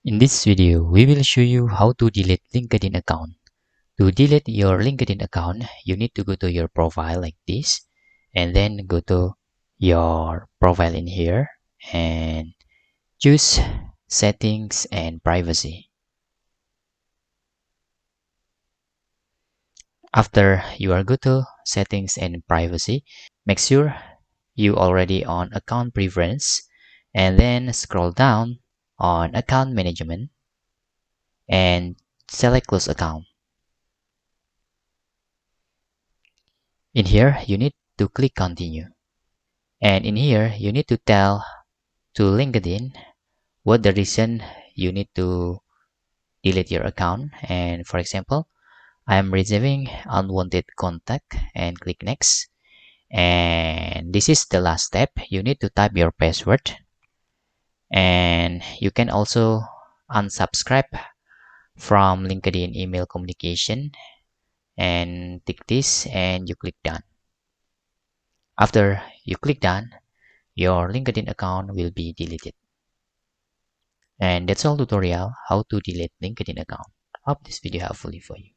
In this video, we will show you how to delete LinkedIn account. To delete your LinkedIn account, you need to go to your profile like this, and then go to your profile in here and choose settings and privacy. After you are go to settings and privacy, make sure you already on account preference, and then scroll down on account management and select close account. In here, you need to click continue. And in here, you need to tell to LinkedIn what the reason you need to delete your account. And for example, I'm receiving unwanted contact and click next. And this is the last step. You need to type your password. And you can also unsubscribe from LinkedIn email communication and tick this and you click done. After you click done, your LinkedIn account will be deleted. And that's all tutorial how to delete LinkedIn account. Hope this video helpful for you.